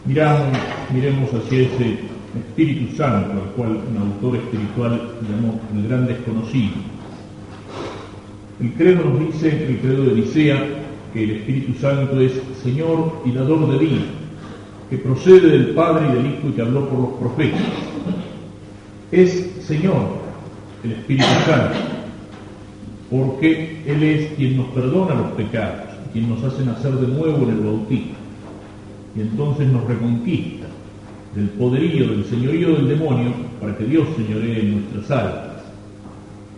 Miremos hacia ese Espíritu Santo, al cual un autor espiritual llamó el gran desconocido. El credo nos dice, el credo de Nicea, que el Espíritu Santo es Señor y dador de vida, que procede del Padre y del Hijo y que habló por los profetas. Es Señor el Espíritu Santo, porque Él es quien nos perdona los pecados, quien nos hace nacer de nuevo en el bautismo, y entonces nos reconquista del poderío, del señorío del demonio, para que Dios señoree en nuestras almas.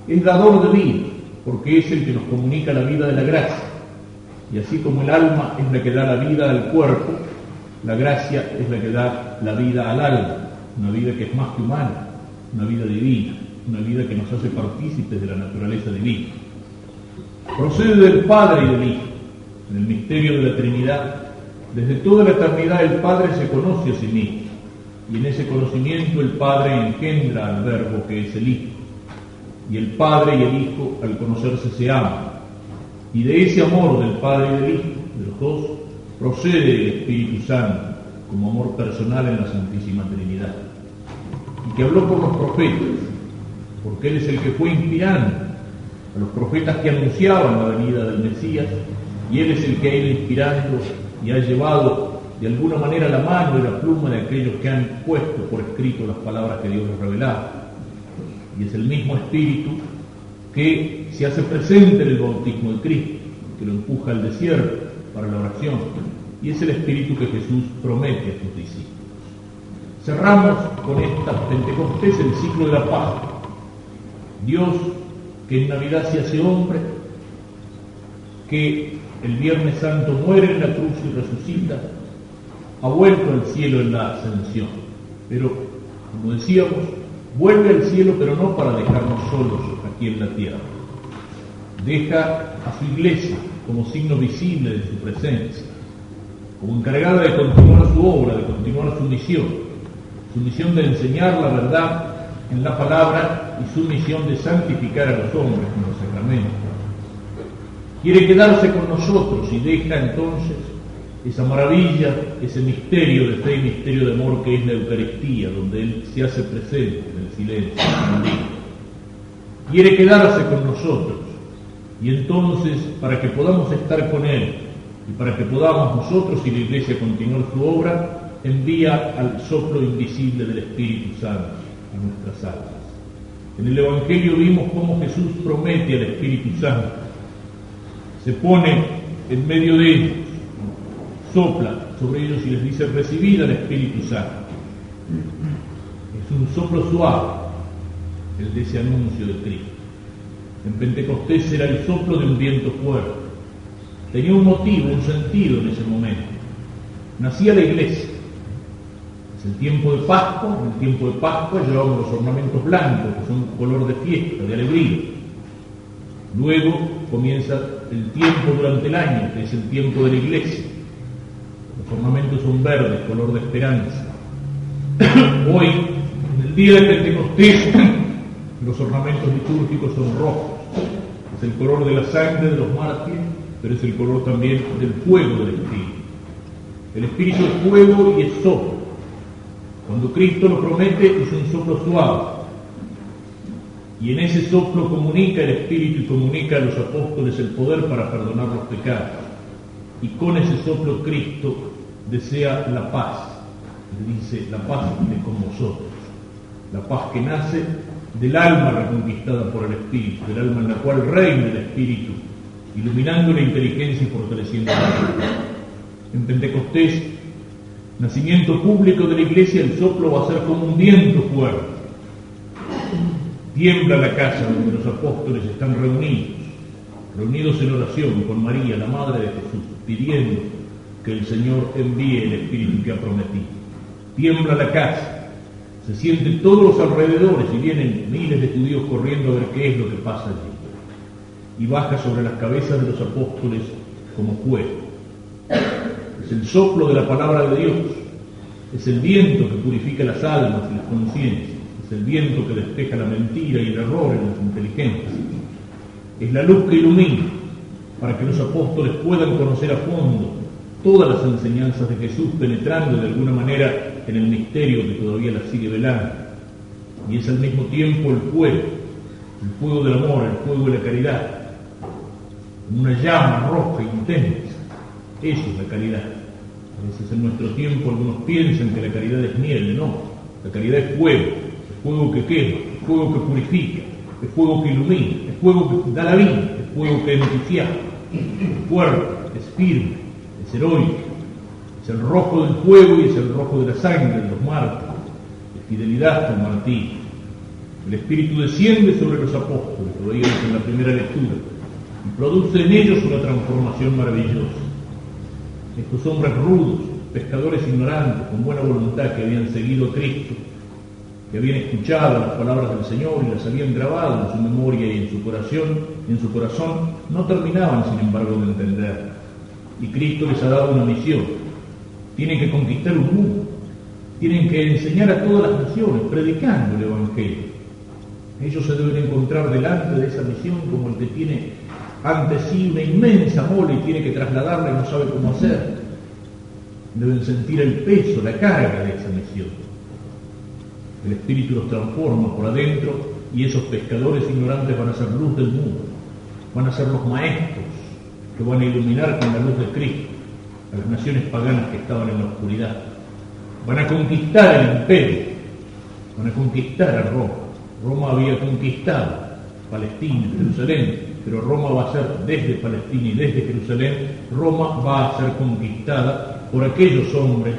Es dador de vida, porque es el que nos comunica la vida de la gracia, y así como el alma es la que da la vida al cuerpo, la gracia es la que da la vida al alma, una vida que es más que humana, una vida divina, una vida que nos hace partícipes de la naturaleza divina. Procede del Padre y del Hijo, en el misterio de la Trinidad. Desde toda la eternidad el Padre se conoce a sí mismo, y en ese conocimiento el Padre engendra al Verbo que es el Hijo, y el Padre y el Hijo al conocerse se aman, y de ese amor del Padre y del Hijo, de los dos, procede el Espíritu Santo como amor personal en la Santísima Trinidad, y que habló por los profetas, porque Él es el que fue inspirando a los profetas que anunciaban la venida del Mesías, y Él es el que ha ido inspirando y ha llevado de alguna manera la mano y la pluma de aquellos que han puesto por escrito las palabras que Dios les revelaba. Y es el mismo Espíritu que se hace presente en el bautismo de Cristo, que lo empuja al desierto para la oración, y es el Espíritu que Jesús promete a sus discípulos. Cerramos con esta Pentecostés el ciclo de la Pascua. Dios, que en Navidad se hace hombre, que el Viernes Santo muere en la cruz y resucita, ha vuelto al cielo en la ascensión. Pero, como decíamos, vuelve al cielo, pero no para dejarnos solos aquí en la tierra. Deja a su iglesia como signo visible de su presencia, como encargada de continuar su obra, de continuar su misión de enseñar la verdad en la palabra y su misión de santificar a los hombres con los sacramentos. Quiere quedarse con nosotros y deja entonces esa maravilla, ese misterio de fe y misterio de amor que es la Eucaristía, donde Él se hace presente en el silencio. Quiere quedarse con nosotros, y entonces, para que podamos estar con Él y para que podamos nosotros y la Iglesia continuar su obra, envía al soplo invisible del Espíritu Santo a nuestras almas. En el Evangelio vimos cómo Jesús promete al Espíritu Santo, se pone en medio de ellos, sopla sobre ellos y les dice: recibid al Espíritu Santo. Es un soplo suave el de ese anuncio de Cristo. En Pentecostés será el soplo de un viento fuerte. Tenía un motivo, un sentido en ese momento. Nacía la Iglesia. Es el tiempo de Pascua. En el tiempo de Pascua llevamos los ornamentos blancos, que son color de fiesta, de alegría. Luego comienza el tiempo durante el año, que es el tiempo de la Iglesia. Los ornamentos son verdes, color de esperanza. Hoy, en el día de Pentecostés, los ornamentos litúrgicos son rojos. Es el color de la sangre de los mártires, pero es el color también del fuego del Espíritu. El Espíritu es fuego y es soplo. Cuando Cristo lo promete, es un soplo suave. Y en ese soplo comunica el Espíritu y comunica a los apóstoles el poder para perdonar los pecados. Y con ese soplo Cristo desea la paz. Le dice: la paz es con vosotros. La paz que nace del alma reconquistada por el Espíritu, del alma en la cual reina el Espíritu, iluminando la inteligencia y fortaleciendo la vida. En Pentecostés, nacimiento público de la Iglesia, el soplo va a ser como un viento fuerte. Tiembla la casa donde los apóstoles están reunidos en oración con María, la Madre de Jesús, pidiendo que el Señor envíe el Espíritu que ha prometido. Tiembla la casa. Se sienten todos los alrededores y vienen miles de judíos corriendo a ver qué es lo que pasa allí. Y baja sobre las cabezas de los apóstoles como fuego. Es el soplo de la palabra de Dios. Es el viento que purifica las almas y las conciencias. Es el viento que despeja la mentira y el error en las inteligencias. Es la luz que ilumina para que los apóstoles puedan conocer a fondo todas las enseñanzas de Jesús, penetrando de alguna manera en el misterio que todavía las sigue velando. Y es al mismo tiempo el fuego del amor, el fuego de la caridad, una llama roja intensa. Eso es la caridad. A veces en nuestro tiempo algunos piensan que la caridad es miel. No, la caridad es fuego que quema, es fuego que purifica, es fuego que ilumina, es fuego que da la vida, es fuego que entusiasma, es fuerte, es firme, es heroico, es el rojo del fuego y es el rojo de la sangre de los mártires, de fidelidad hasta el martirio. El Espíritu desciende sobre los apóstoles, lo veíamos en la primera lectura, y produce en ellos una transformación maravillosa. Estos hombres rudos, pescadores ignorantes, con buena voluntad, que habían seguido a Cristo, que habían escuchado las palabras del Señor y las habían grabado en su memoria y en su corazón, no terminaban, sin embargo, de entender. Y Cristo les ha dado una misión. Tienen que conquistar un mundo, tienen que enseñar a todas las naciones, predicando el Evangelio. Ellos se deben encontrar delante de esa misión como el que tiene ante sí una inmensa mole y tiene que trasladarla y no sabe cómo hacer. Deben sentir el peso, la carga de esa misión. El Espíritu los transforma por adentro y esos pescadores ignorantes van a ser luz del mundo, van a ser los maestros que van a iluminar con la luz de Cristo a las naciones paganas que estaban en la oscuridad. Van a conquistar el imperio, van a conquistar a Roma. Roma había conquistado Palestina, Jerusalén, pero Roma va a ser desde Palestina y desde Jerusalén, Roma va a ser conquistada por aquellos hombres,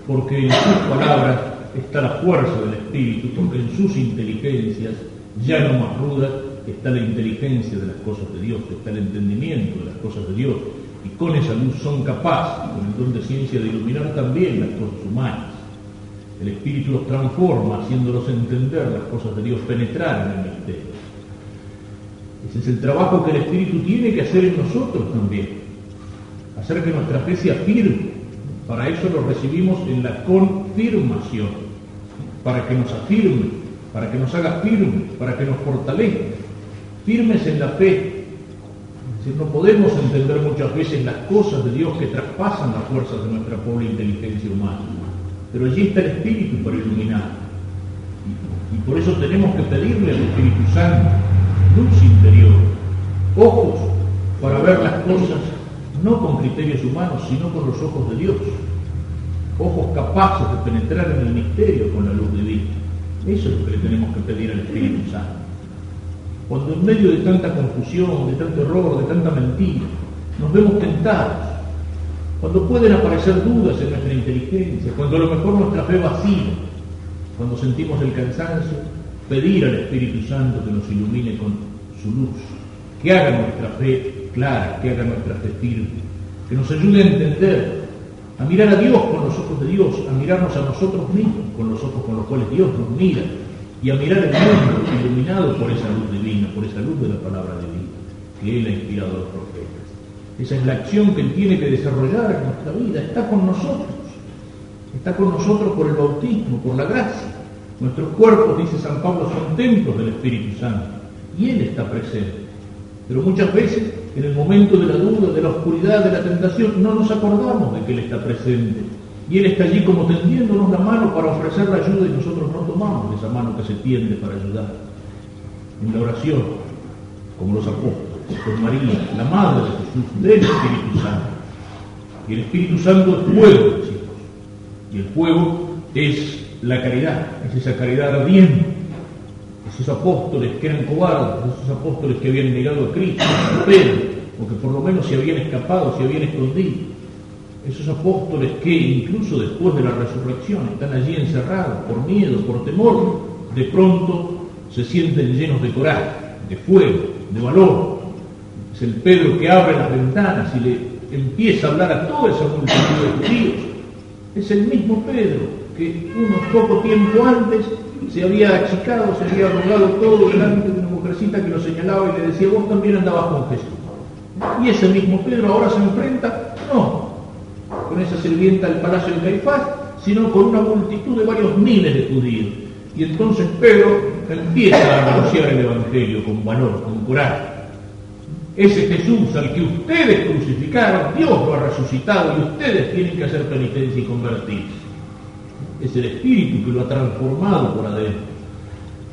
porque en sus palabras está la fuerza del Espíritu, porque en sus inteligencias, ya no más rudas, está la inteligencia de las cosas de Dios, está el entendimiento de las cosas de Dios, y con esa luz son capaces, con el don de ciencia, de iluminar también las cosas humanas. El Espíritu los transforma, haciéndolos entender las cosas de Dios, penetrar en el misterio. Ese es el trabajo que el Espíritu tiene que hacer en nosotros también, hacer que nuestra fe sea firme. Para eso lo recibimos en la confirmación, para que nos afirme, para que nos haga firmes, para que nos fortalezca, firmes en la fe. Es decir, no podemos entender muchas veces las cosas de Dios que traspasan las fuerzas de nuestra pobre inteligencia humana, pero allí está el Espíritu para iluminar. Y por eso tenemos que pedirle al Espíritu Santo luz interior, ojos para ver las cosas no con criterios humanos, sino con los ojos de Dios, ojos capaces de penetrar en el misterio con la luz divina. Eso es lo que le tenemos que pedir al Espíritu Santo. Cuando en medio de tanta confusión, de tanto error, de tanta mentira, nos vemos tentados, cuando pueden aparecer dudas en nuestra inteligencia, cuando a lo mejor nuestra fe vacila, cuando sentimos el cansancio, pedir al Espíritu Santo que nos ilumine con su luz, que haga nuestra fe clara, que haga nuestra fe firme, que nos ayude a entender, a mirar a Dios con los ojos de Dios, a mirarnos a nosotros mismos con los ojos con los cuales Dios nos mira, y a mirar el mundo iluminado por esa luz divina, por esa luz de la palabra divina, que Él ha inspirado a los profetas. Esa es la acción que Él tiene que desarrollar en nuestra vida, está con nosotros por el bautismo, por la gracia. Nuestros cuerpos, dice San Pablo, son templos del Espíritu Santo, y Él está presente. Pero muchas veces, en el momento de la duda, de la oscuridad, de la tentación, no nos acordamos de que Él está presente. Y Él está allí como tendiéndonos la mano para ofrecer la ayuda y nosotros no tomamos esa mano que se tiende para ayudar. En la oración, como los apóstoles, con María, la Madre de Jesús, del Espíritu Santo. Y el Espíritu Santo es fuego, chicos. Y el fuego es la caridad, es esa caridad ardiente. Esos apóstoles que eran cobardes, esos apóstoles que habían negado a Cristo, a Pedro, o que por lo menos se habían escapado, se habían escondido. Esos apóstoles que incluso después de la resurrección están allí encerrados por miedo, por temor, de pronto se sienten llenos de coraje, de fuego, de valor. Es el Pedro que abre las ventanas y le empieza a hablar a toda esa multitud de judíos. Es el mismo Pedro que unos poco tiempo antes se había achicado, se había arrugado todo delante de una mujercita que lo señalaba y le decía: vos también andabas con Jesús. Y ese mismo Pedro ahora se enfrenta, no con esa sirvienta del palacio de Caifás, sino con una multitud de varios miles de judíos. Y entonces Pedro empieza a anunciar el Evangelio con valor, con coraje. Ese Jesús al que ustedes crucificaron, Dios lo ha resucitado y ustedes tienen que hacer penitencia y convertirse. Es el Espíritu que lo ha transformado por adentro.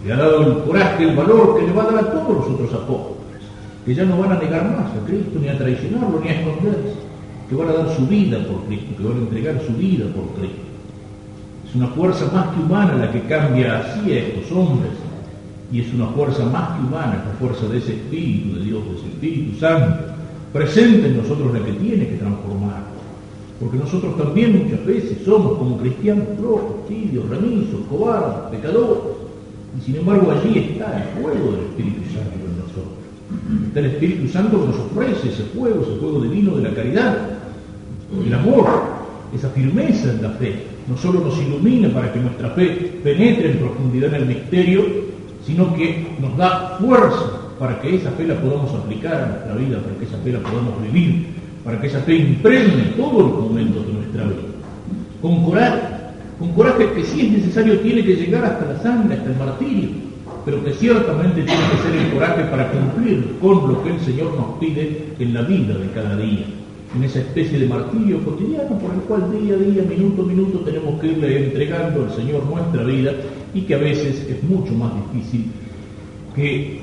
Le ha dado el coraje, el valor que le va a dar a todos los otros apóstoles, que ya no van a negar más a Cristo, ni a traicionarlo, ni a esconderse, que van a dar su vida por Cristo, que van a entregar su vida por Cristo. Es una fuerza más que humana la que cambia así a estos hombres, y es una fuerza más que humana, la fuerza de ese Espíritu de Dios, de ese Espíritu Santo, presente en nosotros la que tiene que transformarnos. Porque nosotros también muchas veces somos como cristianos flojos, tibios, remisos, cobardes, pecadores, y sin embargo allí está el fuego del Espíritu Santo en nosotros. Está el Espíritu Santo que nos ofrece ese fuego divino de la caridad, el amor, esa firmeza en la fe. No solo nos ilumina para que nuestra fe penetre en profundidad en el misterio, sino que nos da fuerza para que esa fe la podamos aplicar a nuestra vida, para que esa fe la podamos vivir, para que esa fe impregne todos los momentos de nuestra vida. Con coraje que si es necesario tiene que llegar hasta la sangre, hasta el martirio, pero que ciertamente tiene que ser el coraje para cumplir con lo que el Señor nos pide en la vida de cada día, en esa especie de martirio cotidiano por el cual día a día, minuto a minuto tenemos que irle entregando al Señor nuestra vida, y que a veces es mucho más difícil que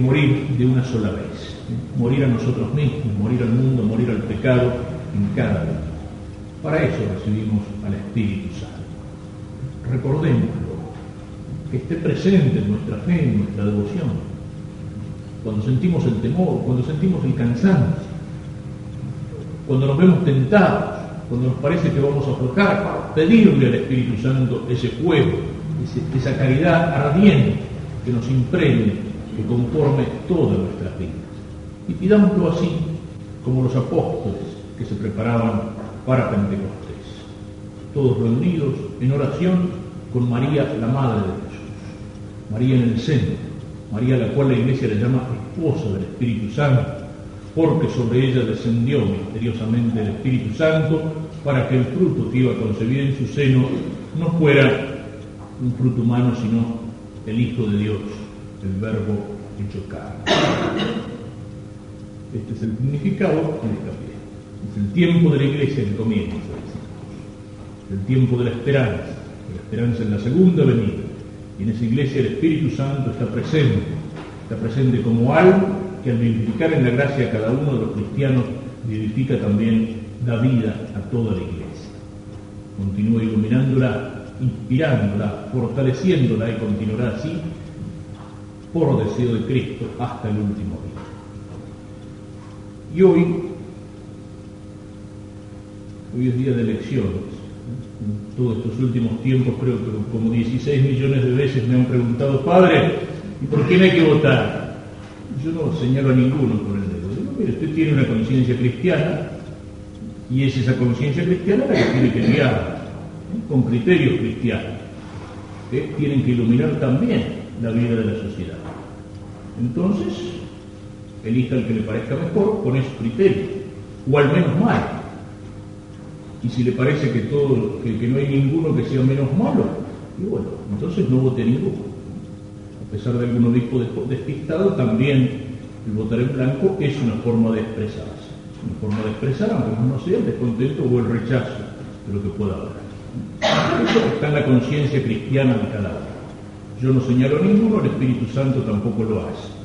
morir de una sola vez. Morir a nosotros mismos, morir al mundo, morir al pecado en cada día. Para eso recibimos al Espíritu Santo. Recordémoslo, que esté presente en nuestra fe, en nuestra devoción. Cuando sentimos el temor, cuando sentimos el cansancio, cuando nos vemos tentados, cuando nos parece que vamos a aflojar, pedirle al Espíritu Santo ese fuego, esa caridad ardiente que nos impregne, que conforme todas nuestras vidas. Y pidámoslo así, como los apóstoles que se preparaban para Pentecostés, todos reunidos en oración con María, la Madre de Jesús, María en el centro, María a la cual la Iglesia le llama esposa del Espíritu Santo, porque sobre ella descendió misteriosamente el Espíritu Santo para que el fruto que iba a concebir en su seno no fuera un fruto humano, sino el Hijo de Dios, el Verbo hecho carne. Este es el significado de esta fiesta. Es el tiempo de la Iglesia que comienza, el tiempo de la esperanza en la segunda venida. Y en esa Iglesia el Espíritu Santo está presente como algo que al vivificar en la gracia a cada uno de los cristianos, vivifica también, da vida a toda la Iglesia. Continúa iluminándola, inspirándola, fortaleciéndola y continuará así por deseo de Cristo hasta el último día. Y hoy es día de elecciones. En todos estos últimos tiempos creo que como 16 millones de veces me han preguntado: Padre, ¿y por quién hay que votar? Yo no señalo a ninguno con el dedo. Digo: mire, usted tiene una conciencia cristiana y es esa conciencia cristiana la que tiene que guiar, con criterios cristianos, que tienen que iluminar también la vida de la sociedad. Entonces, elija el que le parezca mejor con esos criterios, o al menos malo. Y si le parece que no hay ninguno que sea menos malo, y bueno, entonces no vote ninguno. A pesar de algún obispo despistado, también el votar en blanco es una forma de expresarse. Una forma de expresar, aunque no sea el descontento o el rechazo de lo que pueda haber. Eso está en la conciencia cristiana de cada uno. Yo no señalo a ninguno, el Espíritu Santo tampoco lo hace.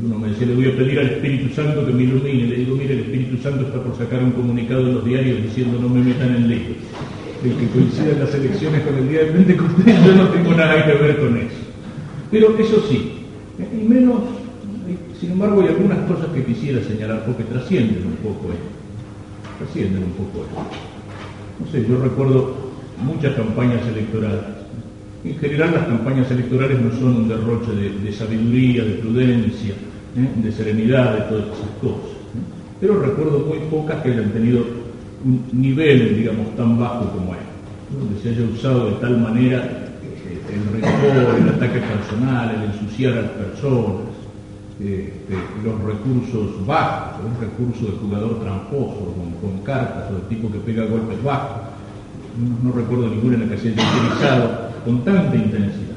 Uno me decía: le voy a pedir al Espíritu Santo que me ilumine. Le digo: mire, el Espíritu Santo está por sacar un comunicado en los diarios diciendo: no me metan en líos. El que coincida en las elecciones con el día de Pentecostés, yo no tengo nada que ver con eso. Pero eso sí, y menos, sin embargo, hay algunas cosas que quisiera señalar porque trascienden un poco esto. No sé, yo recuerdo muchas campañas electorales. En general las campañas electorales no son un derroche de sabiduría, de prudencia, de serenidad, de todas esas cosas. Pero recuerdo muy pocas que hayan tenido un nivel, digamos, tan bajo como este, donde se haya usado de tal manera el rencor, el ataque personal, el ensuciar a las personas, los recursos bajos, un recurso de jugador tramposo, con cartas o de tipo que pega golpes bajos. No recuerdo ninguna en la que se haya utilizado con tanta intensidad.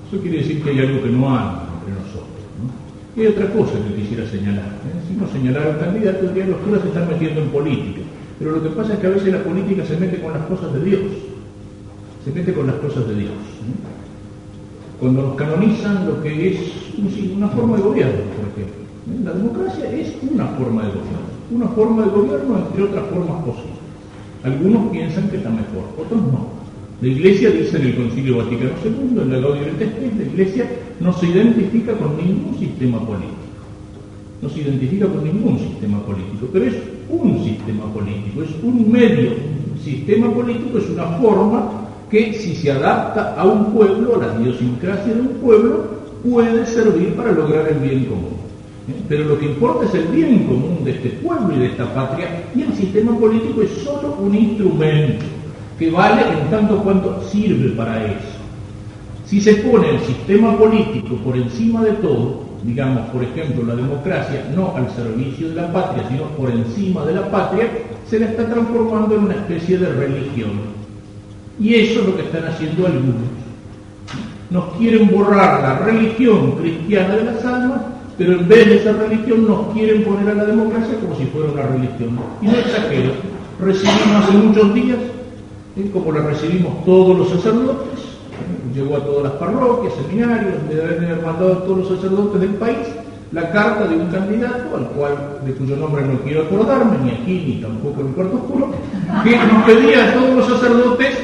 Eso quiere decir que hay algo que no anda entre nosotros, ¿no? Y hay otra cosa que quisiera señalar. Si no señalaron candidatos, dirían los curas se están metiendo en política. Pero lo que pasa es que a veces la política se mete con las cosas de Dios. Se mete con las cosas de Dios. Cuando nos canonizan lo que es una forma de gobierno, por ejemplo. La democracia es una forma de gobierno. Una forma de gobierno entre otras formas posibles. Algunos piensan que está mejor, otros no. La Iglesia dice en el Concilio Vaticano II, en la Gaudium et Spes, la Iglesia no se identifica con ningún sistema político. No se identifica con ningún sistema político, pero es un sistema político, es un medio. Un sistema político es una forma que, si se adapta a un pueblo, a la idiosincrasia de un pueblo, puede servir para lograr el bien común. Pero lo que importa es el bien común de este pueblo y de esta patria, y el sistema político es solo un instrumento que vale en tanto cuanto sirve para eso. Si se pone el sistema político por encima de todo, digamos, por ejemplo, la democracia, no al servicio de la patria, sino por encima de la patria, se la está transformando en una especie de religión. Y eso es lo que están haciendo algunos. Nos quieren borrar la religión cristiana de las almas, pero en vez de esa religión nos quieren poner a la democracia como si fuera una religión. Y no exagero, recibimos hace muchos días, como la recibimos todos los sacerdotes, llegó a todas las parroquias, seminarios, donde deben haber mandado a todos los sacerdotes del país, la carta de un candidato, de cuyo nombre no quiero acordarme, ni aquí, ni tampoco en el cuarto oscuro, que nos pedía a todos los sacerdotes,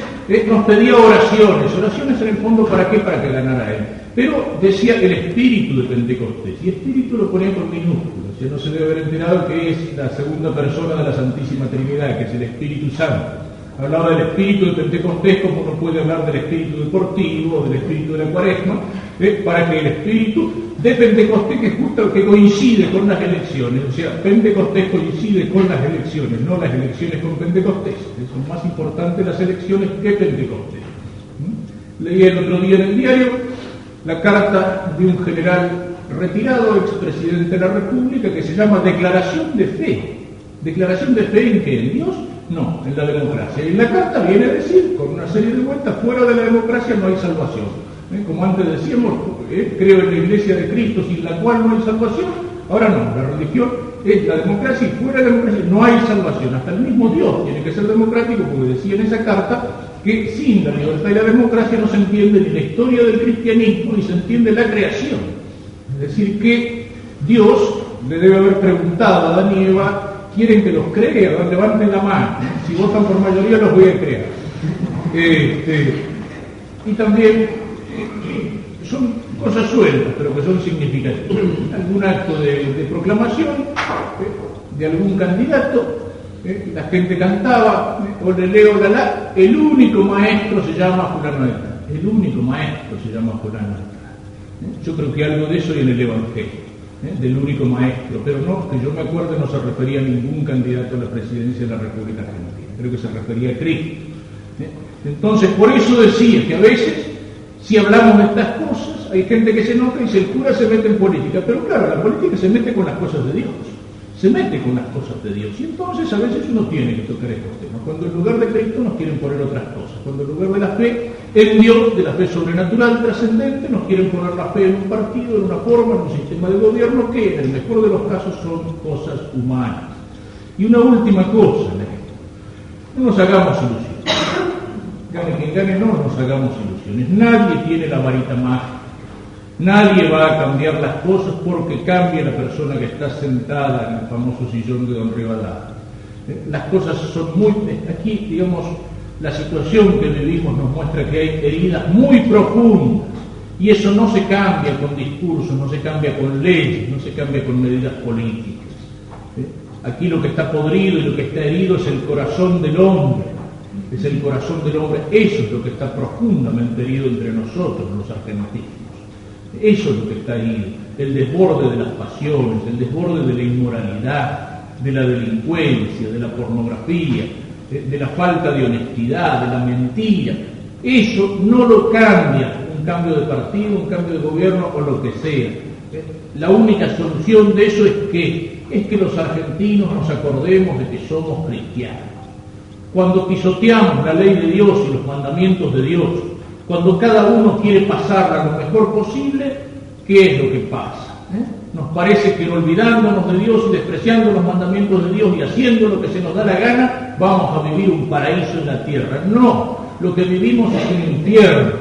nos pedía oraciones en el fondo, ¿para qué? Para que ganara él. Pero decía el espíritu de Pentecostés, y espíritu lo ponía con minúsculas, ya no se debe haber enterado que es la segunda persona de la Santísima Trinidad, que es el Espíritu Santo. Hablaba del espíritu de Pentecostés como uno puede hablar del espíritu deportivo o del espíritu de la Cuaresma, para que el espíritu de Pentecostés, que es justo el que coincide con las elecciones, o sea, Pentecostés coincide con las elecciones, no las elecciones con Pentecostés, son más importantes las elecciones que Pentecostés. Leí el otro día en el diario la carta de un general retirado, expresidente de la República, que se llama Declaración de Fe. ¿Declaración de fe en qué? ¿En Dios? No, en la democracia. Y en la carta viene a decir, con una serie de vueltas, fuera de la democracia no hay salvación. Como antes decíamos, creo en la Iglesia de Cristo, sin la cual no hay salvación. Ahora no, la religión es la democracia y fuera de la democracia no hay salvación. Hasta el mismo Dios tiene que ser democrático, porque decía en esa carta que sin la libertad y la democracia no se entiende ni la historia del cristianismo ni se entiende la creación. Es decir, que Dios le debe haber preguntado a Adán y Eva, ¿quieren que los crea? Levanten la mano. Si votan por mayoría los voy a crear. Y también son cosas sueltas, pero que son significativas. Algún acto de proclamación de algún candidato, la gente cantaba, olele, olala, el único maestro se llama fulano de tal. El único maestro se llama fulano de tal. Yo creo que algo de eso hay en el Evangelio. Del único maestro, pero no, que yo me acuerdo, no se refería a ningún candidato a la presidencia de la República Argentina, creo que se refería a Cristo. Entonces, por eso decía que a veces, si hablamos de estas cosas, hay gente que se enoja y dice, el cura se mete en política, pero claro, la política se mete con las cosas de Dios, se mete con las cosas de Dios, y entonces a veces uno tiene que tocar estos temas, cuando en lugar de Cristo nos quieren poner otras cosas, cuando en lugar de la fe en Dios, de la fe sobrenatural, trascendente, nos quieren poner la fe en un partido, en una forma, en un sistema de gobierno que en el mejor de los casos son cosas humanas. Y una última cosa, no nos hagamos ilusiones. Gane quien gane, no nos hagamos ilusiones. Nadie tiene la varita mágica. Nadie va a cambiar las cosas porque cambie la persona que está sentada en el famoso sillón de don Rivadavia. Las cosas son muy... Aquí, digamos, la situación que vivimos nos muestra que hay heridas muy profundas y eso no se cambia con discursos, no se cambia con leyes, no se cambia con medidas políticas. Aquí lo que está podrido y lo que está herido es el corazón del hombre, es el corazón del hombre, eso es lo que está profundamente herido entre nosotros los argentinos, eso es lo que está herido, el desborde de las pasiones, el desborde de la inmoralidad, de la delincuencia, de la pornografía, de la falta de honestidad, de la mentira. Eso no lo cambia un cambio de partido, un cambio de gobierno o lo que sea. La única solución de eso es que los argentinos nos acordemos de que somos cristianos. Cuando pisoteamos la ley de Dios y los mandamientos de Dios, cuando cada uno quiere pasarla lo mejor posible, ¿qué es lo que pasa? Nos parece que olvidándonos de Dios y despreciando los mandamientos de Dios y haciendo lo que se nos da la gana, vamos a vivir un paraíso en la tierra. No, lo que vivimos es un infierno,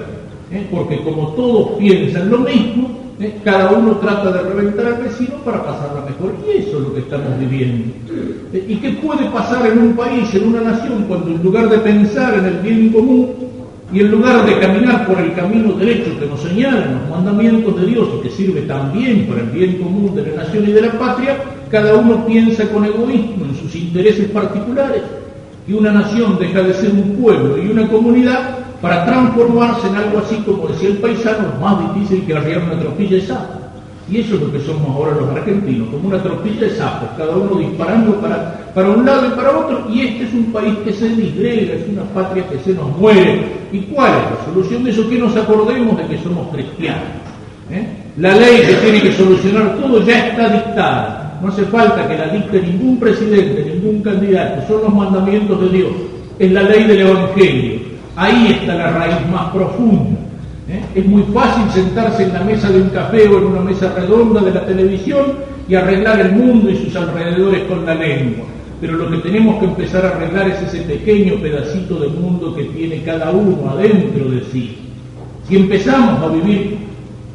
porque como todos piensan lo mismo, cada uno trata de reventar al vecino para pasarla mejor. Y eso es lo que estamos viviendo. ¿Y qué puede pasar en un país, en una nación, cuando en lugar de pensar en el bien común y en lugar de caminar por el camino derecho que nos señalan los mandamientos de Dios y que sirve también para el bien común de la nación y de la patria, cada uno piensa con egoísmo en sus intereses particulares, y una nación deja de ser un pueblo y una comunidad para transformarse en algo así, como decía el paisano, más difícil que arriar una tropilla de sapos. Y eso es lo que somos ahora los argentinos, como una tropilla de sapos, cada uno disparando para un lado y para otro, y este es un país que se disgrega, es una patria que se nos muere. ¿Y cuál es la solución de eso? Que nos acordemos de que somos cristianos. La ley que tiene que solucionar todo ya está dictada. No hace falta que la dicte ningún presidente, ningún candidato, son los mandamientos de Dios, es la ley del Evangelio. Ahí está la raíz más profunda. Es muy fácil sentarse en la mesa de un café o en una mesa redonda de la televisión y arreglar el mundo y sus alrededores con la lengua. Pero lo que tenemos que empezar a arreglar es ese pequeño pedacito de mundo que tiene cada uno adentro de sí. Si empezamos a vivir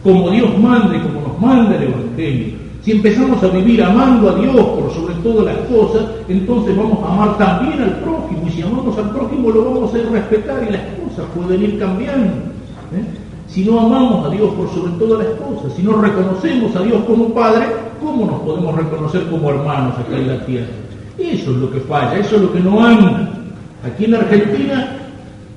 como Dios manda y como nos manda el Evangelio, si empezamos a vivir amando a Dios por sobre todas las cosas, entonces vamos a amar también al prójimo, y si amamos al prójimo lo vamos a hacer respetar y las cosas pueden ir cambiando. Si no amamos a Dios por sobre todas las cosas, si no reconocemos a Dios como Padre, ¿cómo nos podemos reconocer como hermanos acá en la tierra? Eso es lo que falla, eso es lo que no anda. Aquí en Argentina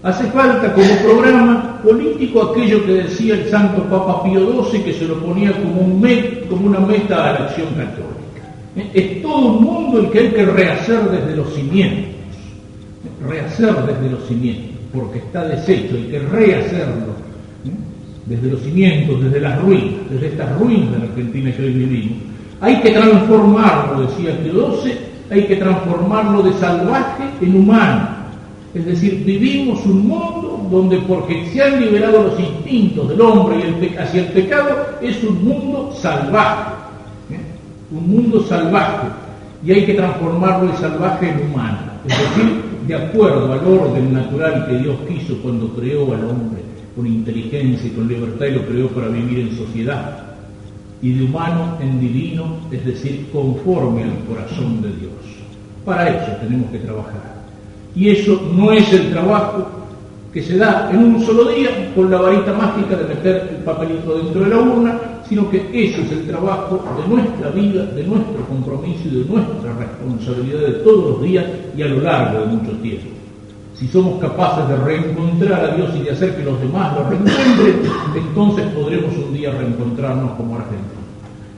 hace falta como programa político aquello que decía el Santo Papa Pío XII, que se lo ponía como una meta a la acción católica. Es todo un mundo el que hay que rehacer desde los cimientos. Rehacer desde los cimientos, porque está deshecho, hay que rehacerlo desde los cimientos, desde las ruinas, desde estas ruinas de la Argentina que hoy vivimos. Hay que transformarlo, decía Pío XII, hay que transformarlo de salvaje en humano. Es decir, vivimos un mundo donde, porque se han liberado los instintos del hombre y hacia el pecado, es un mundo salvaje. Un mundo salvaje. Y hay que transformarlo de salvaje en humano. Es decir, de acuerdo al orden natural que Dios quiso cuando creó al hombre, con inteligencia y con libertad, y lo creó para vivir en sociedad. Y de humano en divino, es decir, conforme al corazón de Dios. Para eso tenemos que trabajar. Y eso no es el trabajo que se da en un solo día con la varita mágica de meter el papelito dentro de la urna, sino que eso es el trabajo de nuestra vida, de nuestro compromiso y de nuestra responsabilidad de todos los días y a lo largo de mucho tiempo. Si somos capaces de reencontrar a Dios y de hacer que los demás lo reencuentren, entonces podremos un día reencontrarnos como argentinos.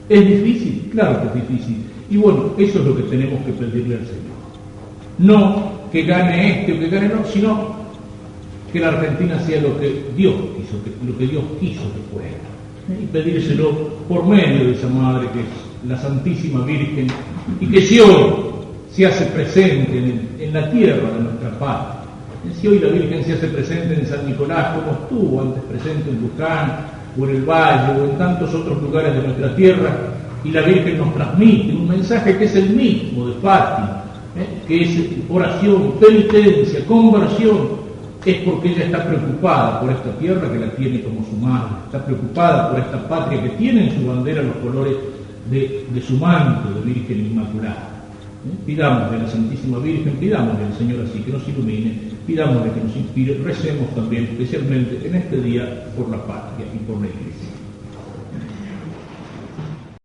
¿Es difícil? Claro que es difícil. Y bueno, eso es lo que tenemos que pedirle al Señor. No que gane este o que gane no, sino que la Argentina sea lo que Dios quiso, lo que Dios quiso que fuera. Y pedírselo por medio de esa Madre que es la Santísima Virgen, y que si hoy se hace presente en la tierra de nuestra patria, si hoy la Virgen se hace presente en San Nicolás, como estuvo antes presente en Luján, o en el Valle, o en tantos otros lugares de nuestra tierra, y la Virgen nos transmite un mensaje que es el mismo de Fátima, que es oración, penitencia, conversión, es porque ella está preocupada por esta tierra que la tiene como su madre, está preocupada por esta patria que tiene en su bandera los colores de su manto de Virgen Inmaculada. Pidámosle a la Santísima Virgen, pidámosle al Señor así que nos ilumine, pidámosle que nos inspire, recemos también especialmente en este día por la patria y por la Iglesia.